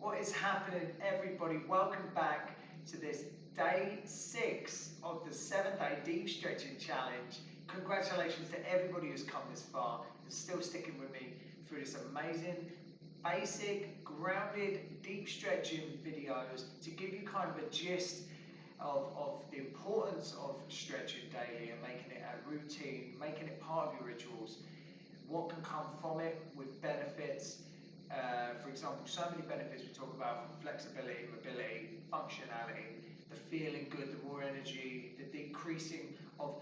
What is happening, everybody? Welcome back to this day 6 of the 7-day deep stretching challenge. Congratulations to everybody who's come this far and still sticking with me through this amazing, basic, grounded, deep stretching videos to give you kind of a gist of the importance of stretching daily and making it a routine, making it part of your rituals, what can come from it with benefits. For example, so many benefits we talk about, from flexibility, mobility, functionality, the feeling good, the more energy, the decreasing of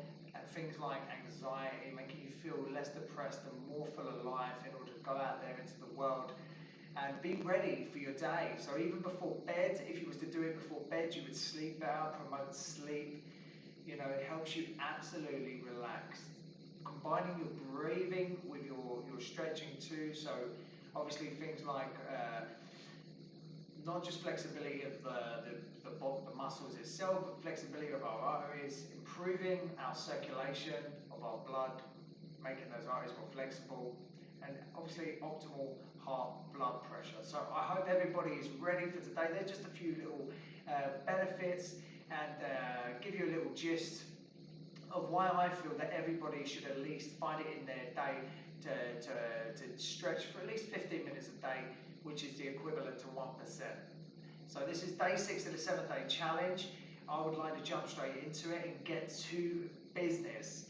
things like anxiety, making you feel less depressed and more full of life in order to go out there into the world and be ready for your day. So even before bed, if you was to do it before bed, you would sleep better, promote sleep. You know, it helps you absolutely relax. Combining your breathing with your stretching too. So obviously things like not just flexibility of the muscles itself, but flexibility of our arteries, improving our circulation of our blood, making those arteries more flexible, and obviously optimal heart blood pressure. So I hope everybody is ready for today. They're just a few little benefits and give you a little gist of why I feel that everybody should at least find it in their day to stretch for at least 15 minutes a day, which is the equivalent to 1%. So this is day 6 of the 7-day challenge. I would like to jump straight into it and get to business.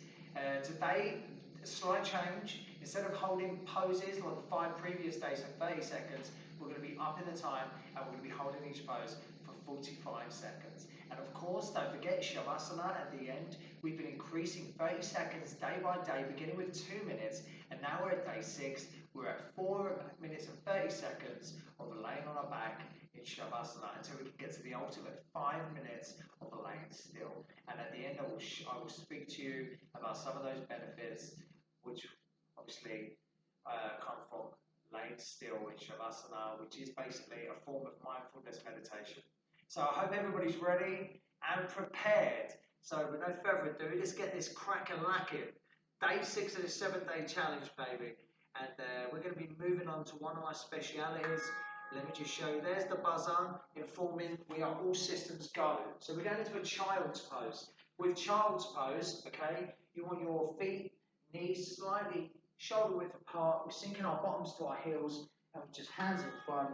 Today, a slight change. Instead of holding poses like the 5 previous days for 30 seconds, we're going to be upping the time and we're going to be holding each pose for 45 seconds. And of course, don't forget Shavasana at the end. We've been increasing 30 seconds day by day, beginning with 2 minutes, and now we're at day 6. We're at 4 minutes and 30 seconds of laying on our back in Shavasana until we can get to the ultimate 5 minutes of laying still. And at the end, I will speak to you about some of those benefits, which obviously come from laying still in Shavasana, which is basically a form of mindfulness meditation. So I hope everybody's ready and prepared. So with no further ado, let's get this crack-a-lacking. Day 6 of the 7-day challenge, baby. And we're going to be moving on to one of my specialities. Let me just show you. There's the buzzer informing we are all systems go. So we're going into a child's pose. With child's pose, okay, you want your feet, knees slightly shoulder width apart. We're sinking our bottoms to our heels and just hands in front.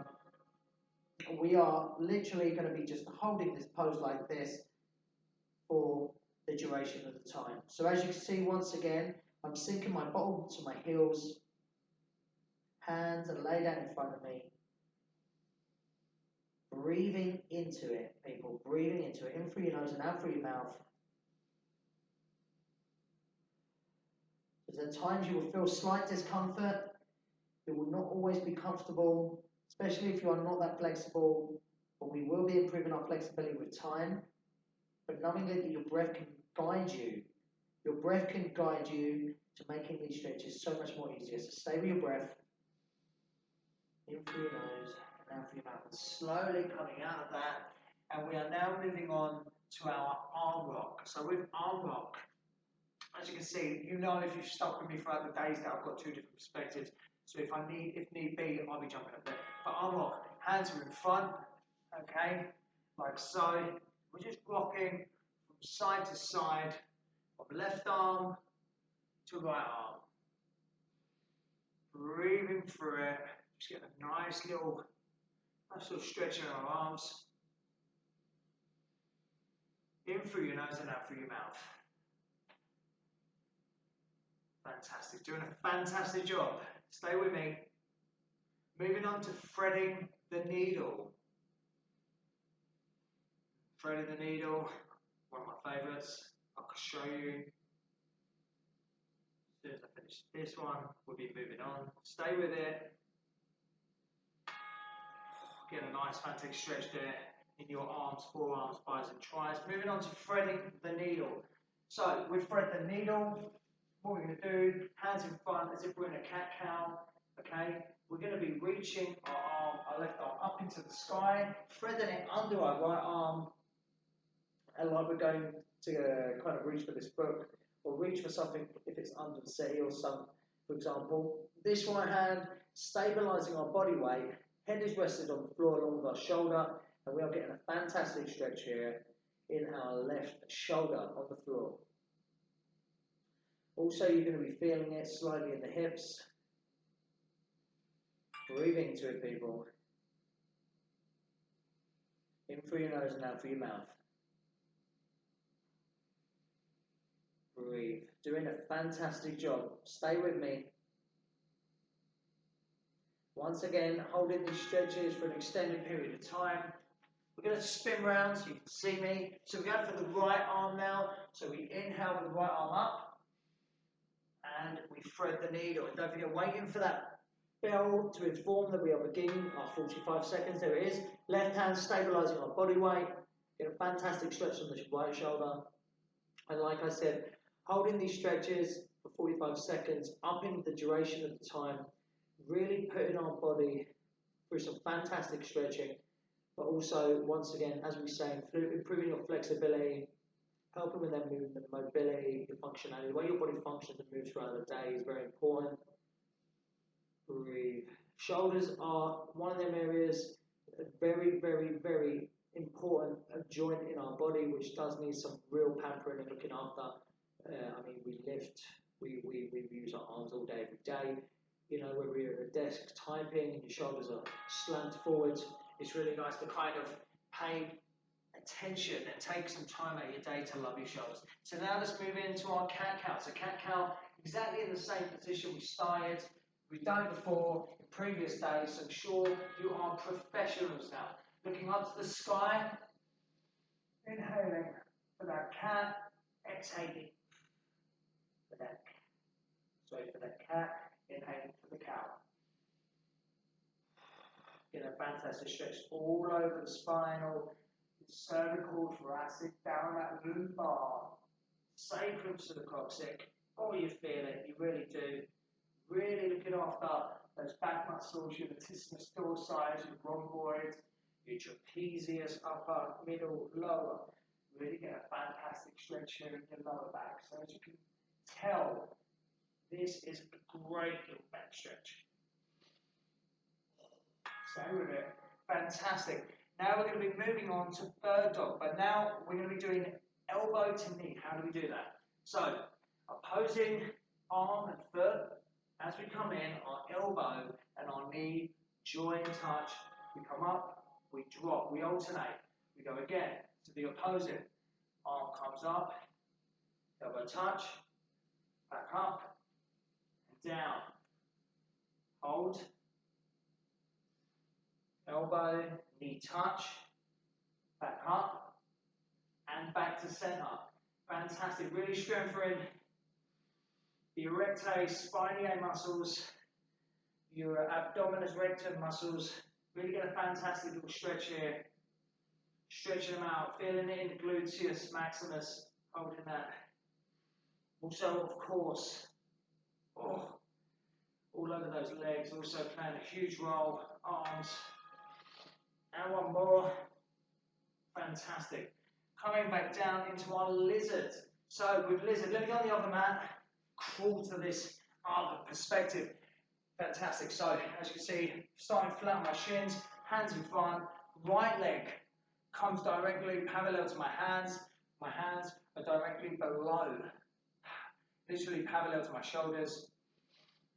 We are literally going to be just holding this pose like this for the duration of the time. So as you can see, once again, I'm sinking my bottom to my heels, hands are laid out in front of me, breathing into it, people, breathing into it, in through your nose and out through your mouth. Because at times you will feel slight discomfort. It will not always be comfortable, especially if you are not that flexible, but we will be improving our flexibility with time. But knowing that your breath can guide you, your breath can guide you to making these stretches so much more easier. So stay with your breath, in through your nose and out through your mouth, and slowly coming out of that. And we are now moving on to our arm rock. So with arm rock, as you can see, you know, if you've stuck with me throughout the days, that I've got 2 different perspectives. So if need be, I'll be jumping up there. For arm rock, hands are in front, okay, like so. We're just rocking from side to side, from left arm to right arm. Breathing through it, just get a nice little stretch in our arms. In through your nose and out through your mouth. Fantastic, doing a fantastic job. Stay with me. Moving on to threading the needle. Threading the needle, one of my favourites. I can show you. As soon as I finish this one, we'll be moving on. Stay with it. Get a nice fantastic stretch there in your arms, forearms, bis and tris. Moving on to threading the needle. So with thread the needle, what we're going to do, hands in front as if we're in a cat-cow, okay? We're going to be reaching our arm, our left arm up into the sky, threading it under our right arm, and like we're going to kind of reach for this book, or reach for something if it's under the settee or some, for example. This right hand, stabilizing our body weight, Head is rested on the floor along with our shoulder, and we are getting a fantastic stretch here in our left shoulder on the floor. Also, you're going to be feeling it slightly in the hips. Breathing into it, people. In through your nose and out through your mouth. Breathe. Doing a fantastic job. Stay with me. Once again, holding these stretches for an extended period of time. We're going to spin round so you can see me. So we're going for the right arm now. So we inhale with the right arm up. And we thread the needle. And don't forget, waiting for that bell to inform that we are beginning our 45 seconds. There it is. Left hand stabilising our body weight. Get a fantastic stretch on the right shoulder. And like I said, holding these stretches for 45 seconds, upping the duration of the time, really putting our body through some fantastic stretching, but also, once again, as we say, improving your flexibility, helping with that movement, mobility, your functionality, the way your body functions and moves throughout the day is very important. Breathe. Shoulders are one of them areas, a very, very, very important joint in our body, which does need some real pampering and looking after. I mean, we lift, we use our arms all day, every day. You know, when we're at a desk typing and your shoulders are slanted forwards, it's really nice to kind of pay attention and take some time out of your day to love your shoulders. So now let's move into our cat-cow. So cat-cow, exactly in the same position we started. We've done it before in previous days, so I'm sure you are professionals now. Looking up to the sky, inhaling for that cat, exhaling for that, for that cat, inhaling for the cow. Get a fantastic stretch all over the spinal, cervical, thoracic, down that lumbar, sacrum to the coccyx. Oh, you feel it, you really do. Really looking after those back muscles, your latissimus dorsi, your rhomboid, your trapezius, upper, middle, lower. Really get a fantastic stretch here in your lower back. So as you can tell, this is a great little back stretch. Stay with it. Fantastic. Now we're going to be moving on to bird dog, but now we're going to be doing elbow to knee. How do we do that? So, opposing arm and foot. As we come in, our elbow and our knee join, touch. We come up, we drop, we alternate. We go again to the opposing. Arm comes up, elbow touch, back up, and down. Hold. Elbow, knee touch, back up, and back to center. Fantastic. Really strengthening the erector spinae muscles, your abdominis rectum muscles. Really get a fantastic little stretch here. Stretching them out, feeling it in the gluteus maximus, holding that. Also, of course, all over those legs, also playing a huge role. Arms. And one more. Fantastic. Coming back down into our lizard. So with lizard, let me go on the other mat. Crawl to this other perspective. Fantastic. So as you can see, starting flat on my shins, hands in front, right leg comes directly parallel to my hands. My hands are directly below, literally parallel to my shoulders,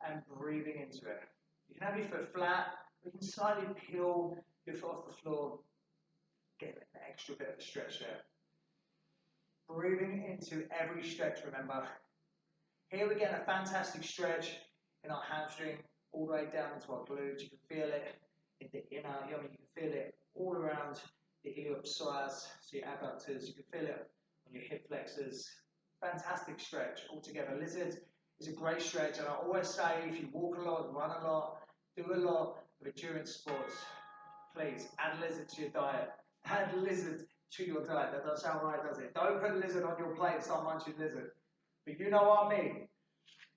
and breathing into it. You can have your foot flat, you can slightly peel your foot off the floor, get an extra bit of a stretch there. Breathing into every stretch, remember. Here we get a fantastic stretch in our hamstring, all the way down into our glutes. You can feel it in the inner, you can feel it all around the iliopsoas, so your abductors. You can feel it on your hip flexors. Fantastic stretch altogether. Lizard is a great stretch, and I always say if you walk a lot, run a lot, do a lot of endurance sports, please add lizard to your diet. Add lizard to your diet. That doesn't sound right, does it? Don't put lizard on your plate and start munching lizard. But you know what I mean.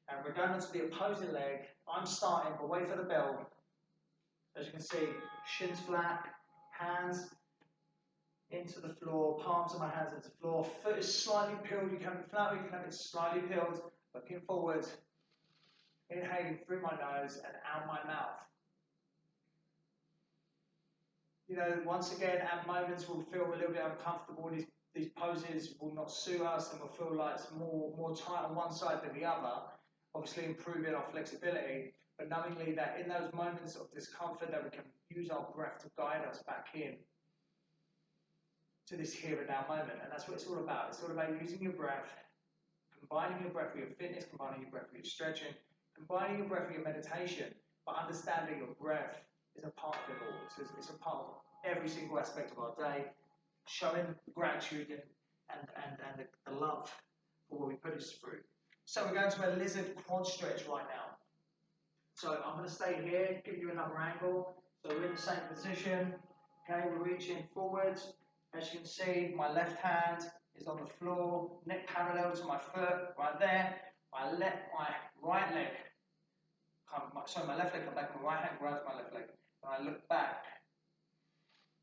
And we're going to the opposing leg. I'm starting, but wait for the bell. As you can see, shins flat, hands into the floor, palms of my hands into the floor. Foot is slightly peeled. You can have it flat, you can have it slightly peeled. Looking forward. Inhaling through my nose and out my mouth. You know, once again, at moments we'll feel a little bit uncomfortable. These poses will not suit us, and we'll feel like it's more tight on one side than the other. Obviously, improving our flexibility, but knowingly that in those moments of discomfort, that we can use our breath to guide us back in to this here and now moment. And that's what it's all about. It's all about using your breath, combining your breath with your fitness, combining your breath with your stretching, combining your breath with your meditation, but understanding your breath is a part of it all. It's a part of every single aspect of our day, showing gratitude and the love for what we put us through. So we're going to a lizard quad stretch right now. So I'm going to stay here, give you another angle. So we're in the same position. Okay, we're reaching forwards. As you can see, my left hand is on the floor, neck parallel to my foot, right there. My right leg, my left leg come back, my right hand grabs my left leg, and I look back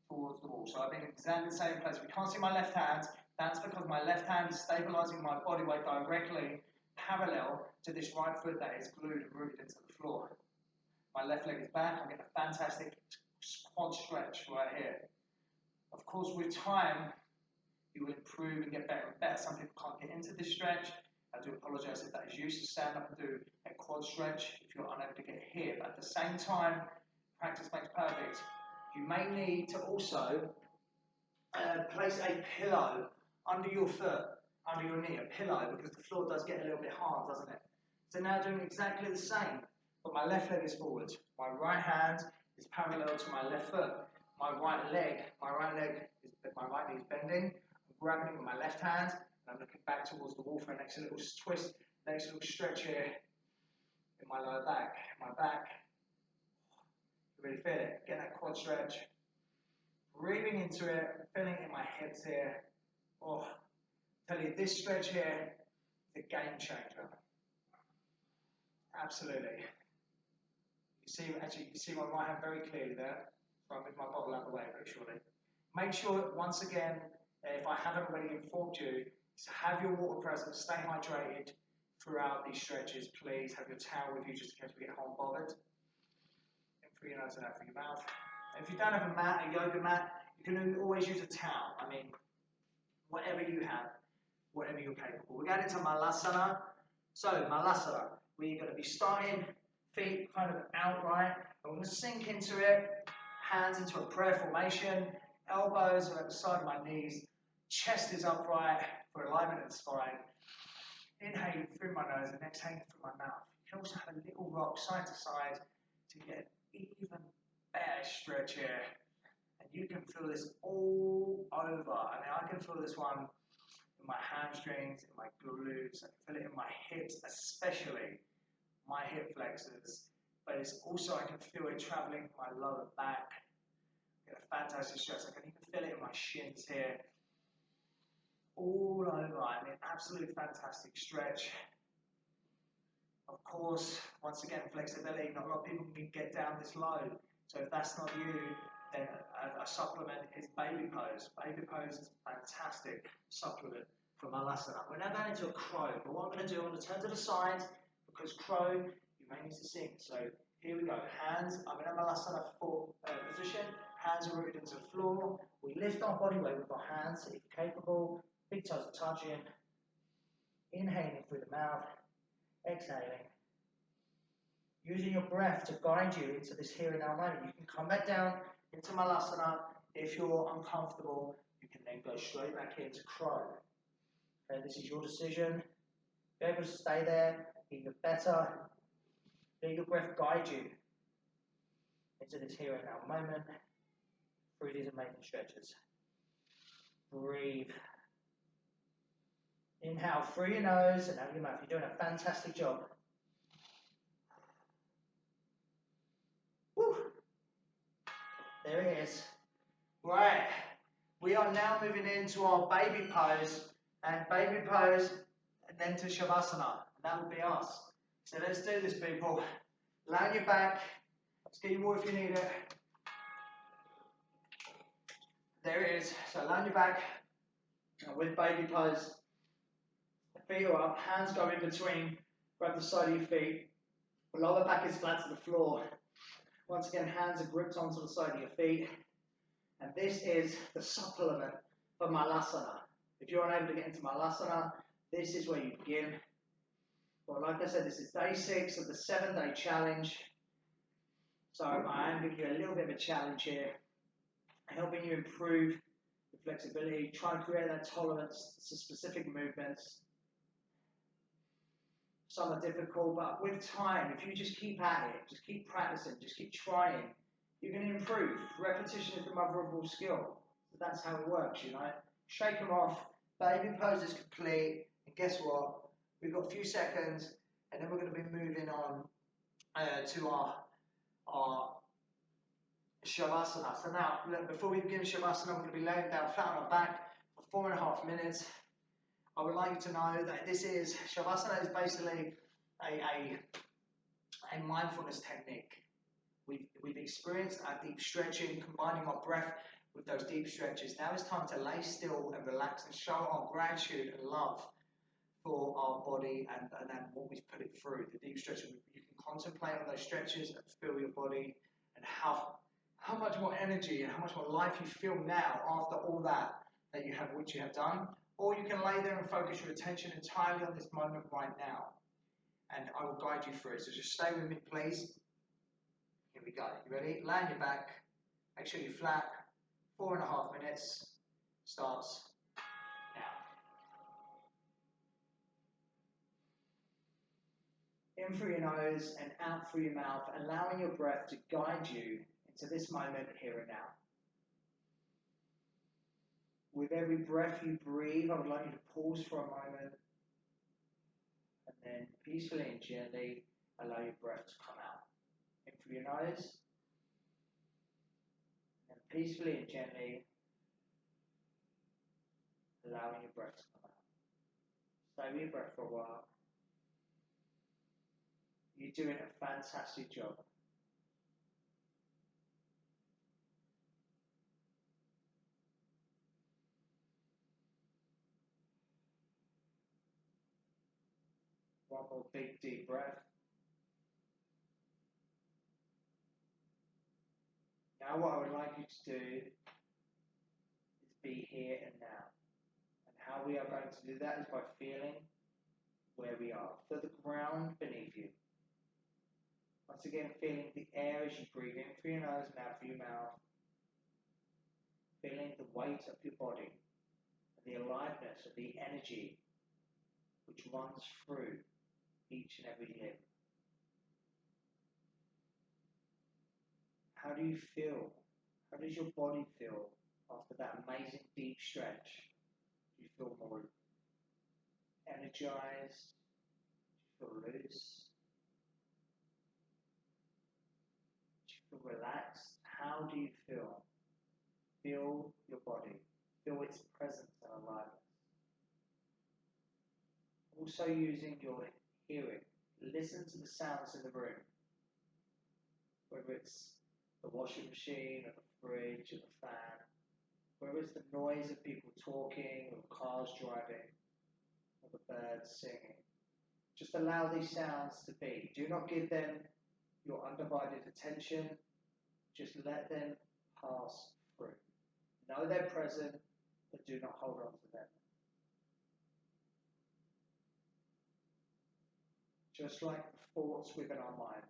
towards the wall. So I'm in exactly the same place. If you can't see my left hand, that's because my left hand is stabilizing my body weight directly parallel to this right foot that is glued and rooted into the floor. My left leg is back. I'm getting a fantastic quad stretch right here. Of course, with time, you will improve and get better and better. Some people can't get into this stretch. I do apologize if that is used to stand up and do a quad stretch if you're unable to get here. But at the same time, practice makes perfect. You may need to also place a pillow under your foot, under your knee, a pillow, because the floor does get a little bit hard, doesn't it? So now doing exactly the same, but my left leg is forward. My right hand is parallel to my left foot. My right knee is bending. I'm grabbing it with my left hand, and I'm looking back towards the wall for an extra little twist, next little stretch here in my lower back. My back, you really feel it. Get that quad stretch. Breathing into it, feeling it in my hips here. Oh, I tell you, this stretch here is a game changer. Absolutely. You can see my right hand very clearly there. So I'll move my bottle out of the way very shortly. Make sure, once again, if I haven't already informed you, is to have your water present, stay hydrated throughout these stretches. Please have your towel with you just in case we get hot and bothered. In through your nose and out through your mouth. And if you don't have a mat, a yoga mat, you can always use a towel. I mean, whatever you have, whatever you're capable. We're going into Malasana. So, Malasana, we're going to be starting feet kind of outright. I'm going to sink into it, hands into a prayer formation, elbows are at the side of my knees, chest is upright for alignment of the spine. Inhaling through my nose and exhaling through my mouth. You can also have a little rock side to side to get an even better stretch here. And you can feel this all over. I mean, I can feel this one in my hamstrings, in my glutes, I can feel it in my hips, especially my hip flexors. But it's also, I can feel it traveling my lower back. Get a fantastic stretch. I can even feel it in my shins here. All over. I mean, absolute fantastic stretch. Of course, once again, flexibility. Not a lot of people can get down this low. So if that's not you, then a supplement is baby pose. Baby pose is a fantastic supplement for Malasana. We're now going into a crow, but what I'm going to do, I'm going to turn to the side, because crow, you may need to sink. So here we go. Hands, I'm in a Malasana position. Hands are rooted into the floor. We lift our body weight with our hands, if you're capable. Big toes are touching. Inhaling through the mouth. Exhaling. Using your breath to guide you into this here and now moment. You can come back down into Malasana. If you're uncomfortable, you can then go straight back into crow. Okay, this is your decision. Be able to stay there, even better. Let your breath guide you into this here and now moment through these amazing stretches. Breathe. Inhale through your nose and out your mouth. You're doing a fantastic job. Woo. There it is. Right. We are now moving into our baby pose. And baby pose, and then to Shavasana. And that will be us. So let's do this, people. Lie on your back. Let's get you more if you need it. There it is. So lie on your back. And with baby pose, feet are up, hands go in between. Grab the side of your feet. Lower back is flat to the floor. Once again, hands are gripped onto the side of your feet. And this is the supplement for Malasana. If you're unable to get into Malasana, this is where you begin. Well, like I said, this is day 6 of the 7-day challenge. So I am giving you a little bit of a challenge here, helping you improve your flexibility, try and create that tolerance to specific movements. Some are difficult, but with time, if you just keep at it, just keep practicing, just keep trying, you're going to improve. Repetition is the mother of all skill. So that's how it works, you know. Shake them off. Baby pose is complete. And guess what? We've got a few seconds, and then we're going to be moving on to our Shavasana. So now, look, before we begin Shavasana, we're going to be laying down flat on our back for 4.5 minutes. I would like you to know that Shavasana is basically a mindfulness technique. We've experienced our deep stretching, combining our breath with those deep stretches. Now it's time to lay still and relax and show our gratitude and love for our body and what we've put it through. The deep stretching, you can contemplate on those stretches and feel your body and how much more energy and how much more life you feel now after all that which you have done. Or you can lay there and focus your attention entirely on this moment right now. And I will guide you through it. So just stay with me, please. Here we go. You ready? Lay on your back. Make sure you're flat. 4.5 minutes. Starts now. In through your nose and out through your mouth, allowing your breath to guide you into this moment here and now. With every breath you breathe, I would like you to pause for a moment and then peacefully and gently allow your breath to come out. In through your nose and peacefully and gently allowing your breath to come out. Stay with your breath for a while. You're doing a fantastic job. One more big deep breath. Now what I would like you to do is be here and now. And how we are going to do that is by feeling where we are. Feel the ground beneath you. Once again, feeling the air as you breathe in through your nose and out through your mouth. Feeling the weight of your body and the aliveness of the energy which runs through each and every limb. How do you feel? How does your body feel after that amazing deep stretch? Do you feel more energized? Do you feel loose? Do you feel relaxed? How do you feel? Feel your body. Feel its presence and aliveness. Also using your hearing. Listen to the sounds in the room. Whether it's the washing machine or the fridge or the fan. Whether it's the noise of people talking or cars driving or the birds singing. Just allow these sounds to be. Do not give them your undivided attention. Just let them pass through. Know they're present, but do not hold on to them. Just like the thoughts within our mind.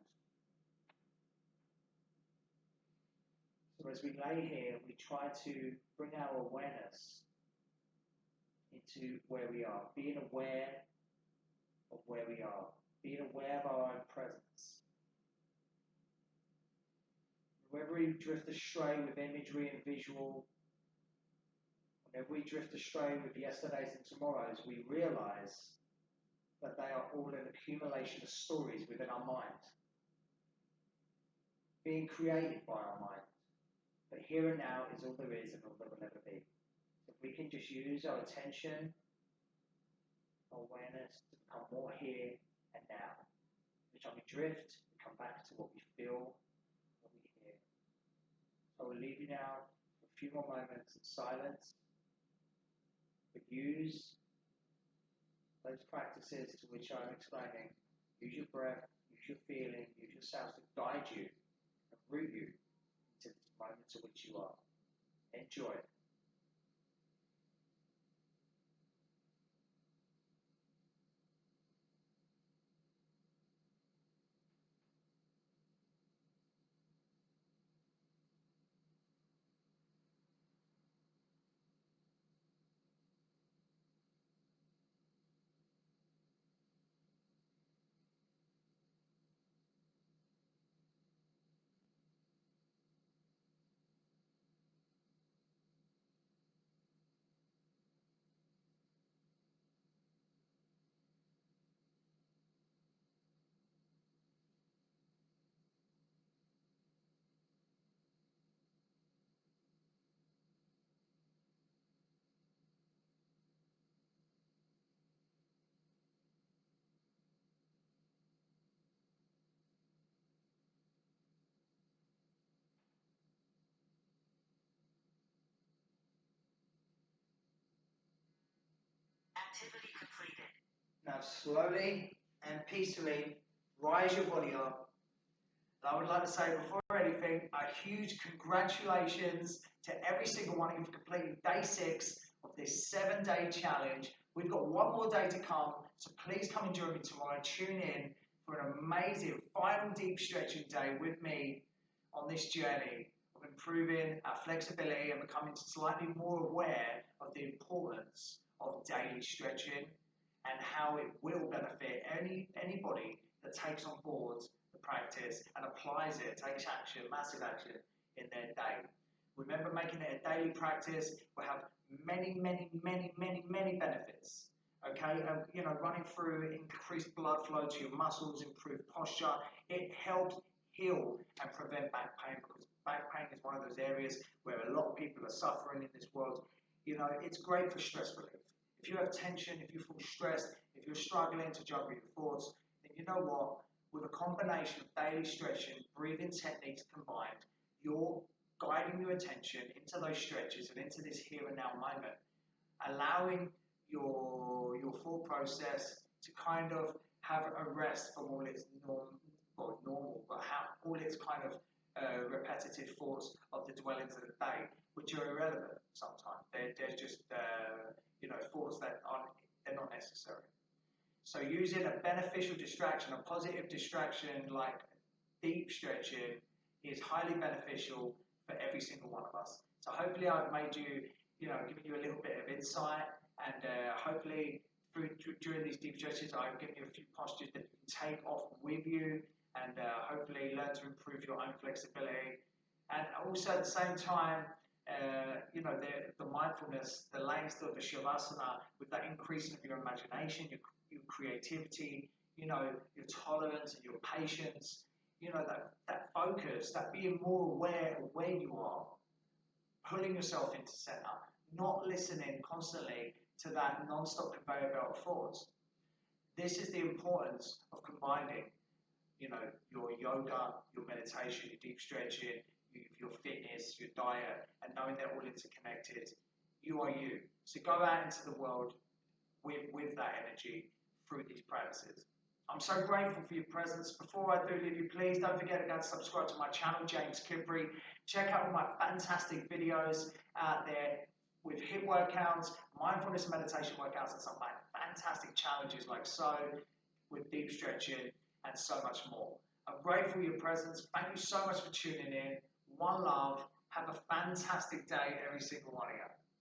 So as we lay here, we try to bring our awareness into where we are, being aware of where we are, being aware of our own presence. Whenever we drift astray with imagery and visual, whenever we drift astray with yesterdays and tomorrows, we realize that they are all an accumulation of stories within our mind, being created by our mind. But here and now is all there is and all there will ever be. If we can just use our attention, our awareness to become more here and now. Every time we drift, we come back to what we feel, what we hear. I will leave you now for a few more moments in silence, but use those practices to which I'm explaining. Use your breath, use your feeling, use your sounds to guide you and root you into this moment to which you are. Enjoy. Activity completed. Now slowly and peacefully rise your body up. And I would like to say before anything, a huge congratulations to every single one of you for completing day 6 of this 7-day challenge. We've got one more day to come, so please come and join me tomorrow. Tune in for an amazing final deep stretching day with me on this journey of improving our flexibility and becoming slightly more aware of the importance of daily stretching and how it will benefit anybody that takes on board the practice and applies it, takes action, massive action in their day. Remember, making it a daily practice will have many benefits. Okay, running through increased blood flow to your muscles, improved posture. It helps heal and prevent back pain, because back pain is one of those areas where a lot of people are suffering in this world. It's great for stress relief. If you have tension, if you feel stressed, if you're struggling to juggle your thoughts, then you know what? With a combination of daily stretching, breathing techniques combined, you're guiding your attention into those stretches and into this here and now moment, allowing your thought process to kind of have a rest from all its normal, but all its kind of repetitive thoughts of the dwellings of the day, which are irrelevant sometimes. They're just thoughts that they're not necessary. So using a beneficial distraction, a positive distraction like deep stretching is highly beneficial for every single one of us. So hopefully I've made you, given you a little bit of insight, and hopefully during these deep stretches I've given you a few postures that you can take off with you and hopefully learn to improve your own flexibility. And also at the same time, the mindfulness, the laying still, the shavasana, with that increasing of your imagination, your creativity, your tolerance and your patience, that focus, that being more aware of where you are, pulling yourself into center, not listening constantly to that non-stop conveyor belt of thoughts. This is the importance of combining, your yoga, your meditation, your deep stretching, your fitness, your diet, and knowing they're all interconnected. You are you. So go out into the world with that energy through these practices. I'm so grateful for your presence. Before I do leave you, please don't forget to go and subscribe to my channel, James Kypri. Check out all my fantastic videos out there with HIIT workouts, mindfulness meditation workouts, and some like fantastic challenges like so, with deep stretching, and so much more. I'm grateful for your presence. Thank you so much for tuning in. One love. Have a fantastic day, every single one of you.